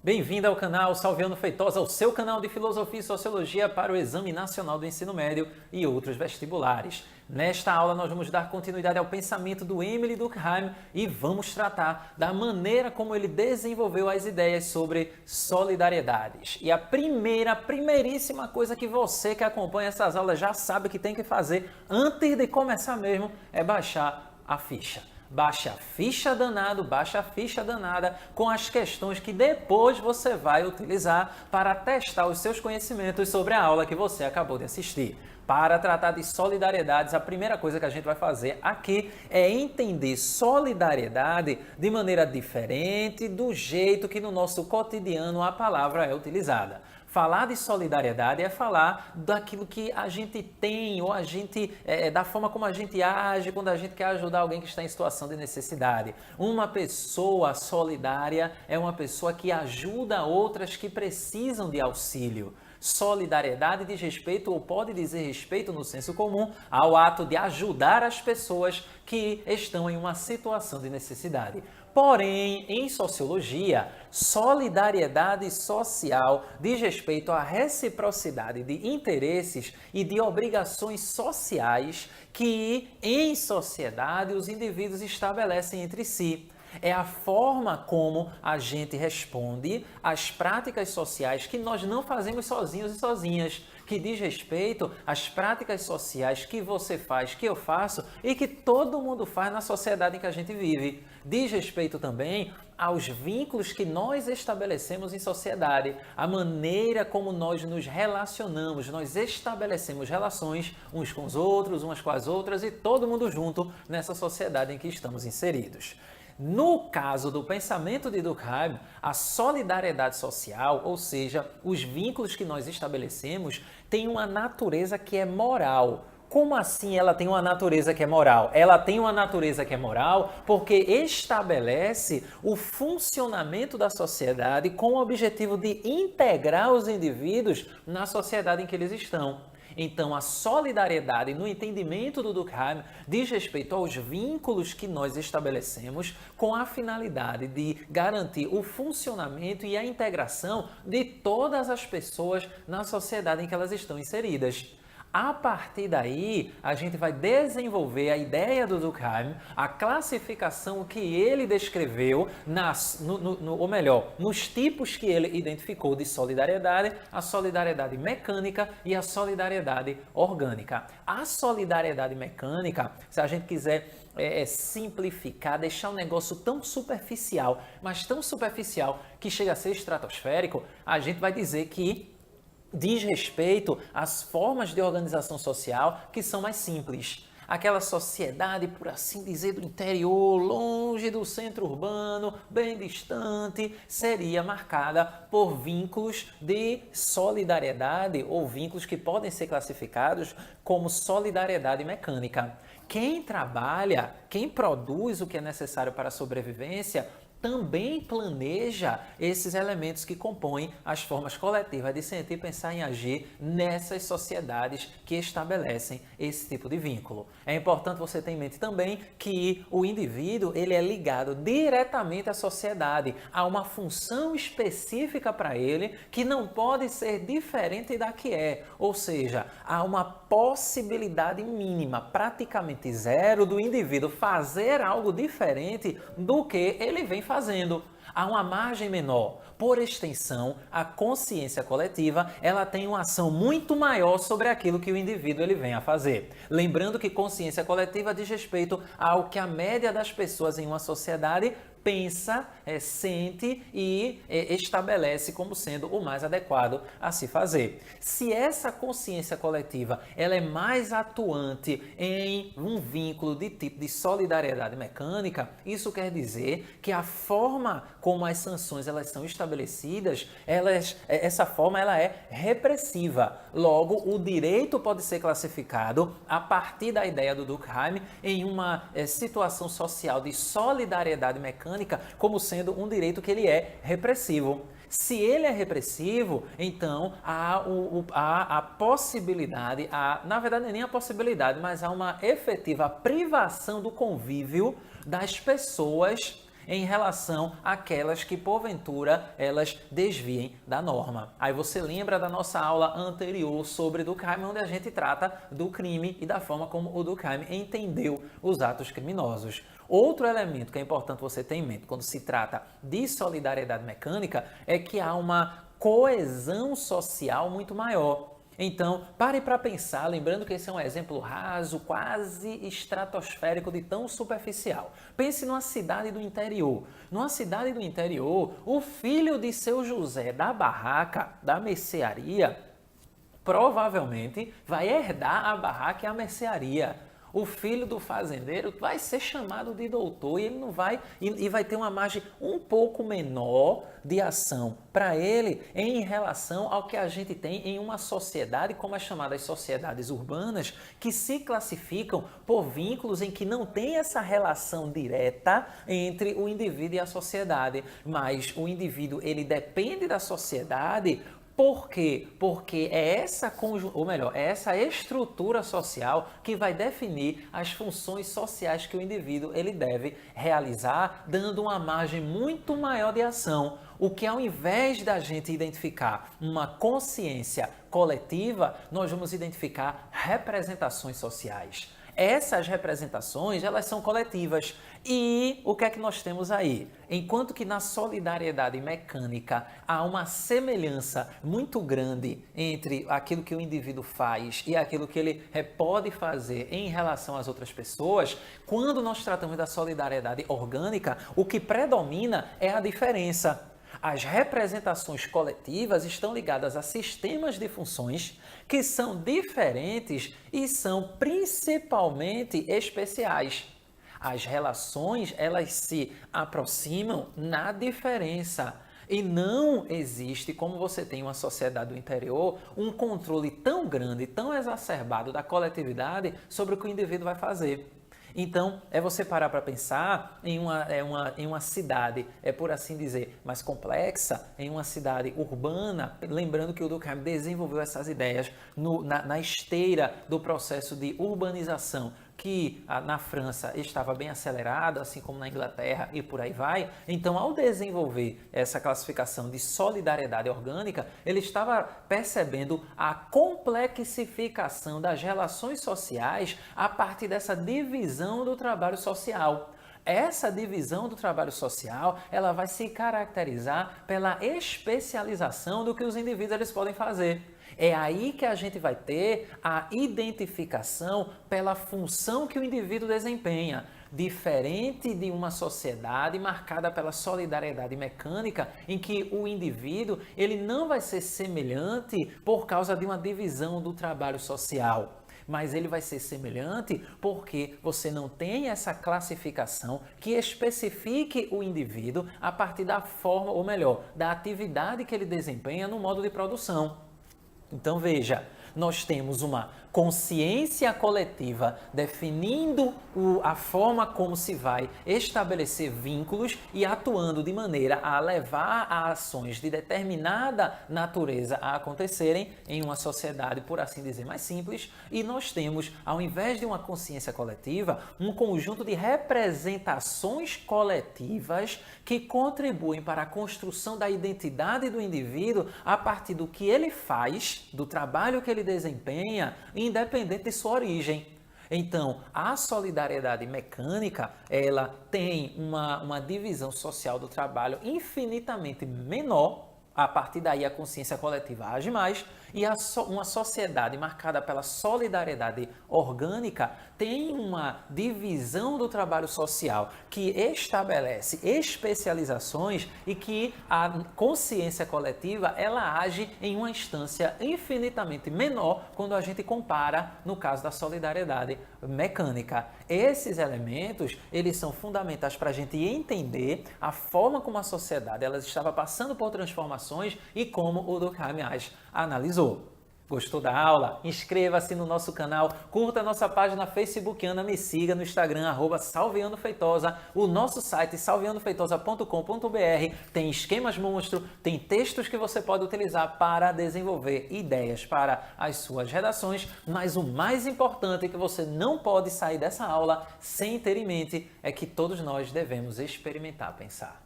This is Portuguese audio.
Bem-vindo ao canal Salviano Feitosa, o seu canal de Filosofia e Sociologia para o Exame Nacional do Ensino Médio e outros vestibulares. Nesta aula nós vamos dar continuidade ao pensamento do Émile Durkheim e vamos tratar da maneira como ele desenvolveu as ideias sobre solidariedades. E a primeiríssima coisa que você que acompanha essas aulas já sabe que tem que fazer antes de começar mesmo é baixar a ficha. Baixe a ficha danada com as questões que depois você vai utilizar para testar os seus conhecimentos sobre a aula que você acabou de assistir. Para tratar de solidariedades, a primeira coisa que a gente vai fazer aqui é entender solidariedade de maneira diferente do jeito que no nosso cotidiano a palavra é utilizada. Falar de solidariedade é falar daquilo que a gente tem ou da forma como a gente age quando a gente quer ajudar alguém que está em situação de necessidade. Uma pessoa solidária é uma pessoa que ajuda outras que precisam de auxílio. Solidariedade diz respeito, ou pode dizer respeito no senso comum, ao ato de ajudar as pessoas que estão em uma situação de necessidade. Porém, em sociologia, solidariedade social diz respeito à reciprocidade de interesses e de obrigações sociais que, em sociedade, os indivíduos estabelecem entre si. É a forma como a gente responde às práticas sociais que nós não fazemos sozinhos e sozinhas, que diz respeito às práticas sociais que você faz, que eu faço e que todo mundo faz na sociedade em que a gente vive. Diz respeito também aos vínculos que nós estabelecemos em sociedade, a maneira como nós nos relacionamos, nós estabelecemos relações uns com os outros, umas com as outras e todo mundo junto nessa sociedade em que estamos inseridos. No caso do pensamento de Durkheim, a solidariedade social, ou seja, os vínculos que nós estabelecemos, tem uma natureza que é moral. Como assim ela tem uma natureza que é moral? Ela tem uma natureza que é moral porque estabelece o funcionamento da sociedade com o objetivo de integrar os indivíduos na sociedade em que eles estão. Então, a solidariedade, no entendimento do Durkheim, diz respeito aos vínculos que nós estabelecemos com a finalidade de garantir o funcionamento e a integração de todas as pessoas na sociedade em que elas estão inseridas. A partir daí, a gente vai desenvolver a ideia do Durkheim, a classificação que ele descreveu, nos tipos que ele identificou de solidariedade, a solidariedade mecânica e a solidariedade orgânica. A solidariedade mecânica, se a gente quiser simplificar, deixar um negócio tão superficial, mas tão superficial que chega a ser estratosférico, a gente vai dizer que diz respeito às formas de organização social que são mais simples. Aquela sociedade, por assim dizer, do interior, longe do centro urbano, bem distante, seria marcada por vínculos de solidariedade ou vínculos que podem ser classificados como solidariedade mecânica. Quem trabalha, quem produz o que é necessário para a sobrevivência, também planeja esses elementos que compõem as formas coletivas de sentir, pensar e agir nessas sociedades que estabelecem esse tipo de vínculo. É importante você ter em mente também que o indivíduo ele é ligado diretamente à sociedade, há uma função específica para ele que não pode ser diferente da que é, ou seja, há uma possibilidade mínima, praticamente zero, do indivíduo fazer algo diferente do que ele vem fazendo. Há uma margem menor. Por extensão, a consciência coletiva ela tem uma ação muito maior sobre aquilo que o indivíduo ele vem a fazer. Lembrando que consciência coletiva diz respeito ao que a média das pessoas em uma sociedade pensa, sente e estabelece como sendo o mais adequado a se fazer. Se essa consciência coletiva ela é mais atuante em um vínculo de tipo de solidariedade mecânica, isso quer dizer que a forma como as sanções elas são estabelecidas, essa forma ela é repressiva. Logo, o direito pode ser classificado a partir da ideia do Durkheim em uma situação social de solidariedade mecânica como sendo um direito que ele é repressivo. Se ele é repressivo, então há a possibilidade, na verdade não é nem a possibilidade, mas há uma efetiva privação do convívio das pessoas em relação àquelas que, porventura, elas desviem da norma. Aí você lembra da nossa aula anterior sobre Durkheim, onde a gente trata do crime e da forma como o Durkheim entendeu os atos criminosos. Outro elemento que é importante você ter em mente quando se trata de solidariedade mecânica é que há uma coesão social muito maior. Então, pare para pensar, lembrando que esse é um exemplo raso, quase estratosférico de tão superficial. Pense numa cidade do interior. Numa cidade do interior, o filho de seu José da barraca, da mercearia, provavelmente vai herdar a barraca e a mercearia. O filho do fazendeiro vai ser chamado de doutor e ele não vai e vai ter uma margem um pouco menor de ação para ele em relação ao que a gente tem em uma sociedade como as chamadas sociedades urbanas, que se classificam por vínculos em que não tem essa relação direta entre o indivíduo e a sociedade, mas o indivíduo ele depende da sociedade. Por quê? Porque é essa estrutura social que vai definir as funções sociais que o indivíduo ele deve realizar, dando uma margem muito maior de ação. O que ao invés da gente identificar uma consciência coletiva, nós vamos identificar representações sociais. Essas representações, elas são coletivas. E o que é que nós temos aí? Enquanto que na solidariedade mecânica há uma semelhança muito grande entre aquilo que o indivíduo faz e aquilo que ele pode fazer em relação às outras pessoas, quando nós tratamos da solidariedade orgânica, o que predomina é a diferença. As representações coletivas estão ligadas a sistemas de funções que são diferentes e são principalmente especiais. As relações, elas se aproximam na diferença. E não existe, como você tem uma sociedade do interior, um controle tão grande, tão exacerbado da coletividade sobre o que o indivíduo vai fazer. Então, é você parar para pensar em uma cidade, por assim dizer, mais complexa, em uma cidade urbana, lembrando que o Durkheim desenvolveu essas ideias na esteira do processo de urbanização, que na França estava bem acelerado, assim como na Inglaterra e por aí vai. Então, ao desenvolver essa classificação de solidariedade orgânica, ele estava percebendo a complexificação das relações sociais a partir dessa divisão do trabalho social. Essa divisão do trabalho social, ela vai se caracterizar pela especialização do que os indivíduos eles podem fazer. É aí que a gente vai ter a identificação pela função que o indivíduo desempenha, diferente de uma sociedade marcada pela solidariedade mecânica, em que o indivíduo ele não vai ser semelhante por causa de uma divisão do trabalho social. Mas ele vai ser semelhante porque você não tem essa classificação que especifique o indivíduo a partir da forma, ou melhor, da atividade que ele desempenha no modo de produção. Então veja, nós temos uma consciência coletiva definindo a forma como se vai estabelecer vínculos e atuando de maneira a levar a ações de determinada natureza a acontecerem em uma sociedade, por assim dizer, mais simples. E nós temos, ao invés de uma consciência coletiva, um conjunto de representações coletivas que contribuem para a construção da identidade do indivíduo a partir do que ele faz, do trabalho que ele desempenha, independente de sua origem. Então, a solidariedade mecânica, ela tem uma divisão social do trabalho infinitamente menor, a partir daí a consciência coletiva age mais, e uma sociedade marcada pela solidariedade orgânica tem uma divisão do trabalho social que estabelece especializações e que a consciência coletiva ela age em uma instância infinitamente menor quando a gente compara no caso da solidariedade mecânica. Esses elementos, eles são fundamentais para a gente entender a forma como a sociedade ela estava passando por transformações e como o Durkheim as analisou. Gostou da aula? Inscreva-se no nosso canal, curta a nossa página facebookiana, me siga no Instagram, @salveandofeitosa, o nosso site salveandofeitosa.com.br, tem esquemas monstro, tem textos que você pode utilizar para desenvolver ideias para as suas redações, mas o mais importante que você não pode sair dessa aula sem ter em mente é que todos nós devemos experimentar pensar.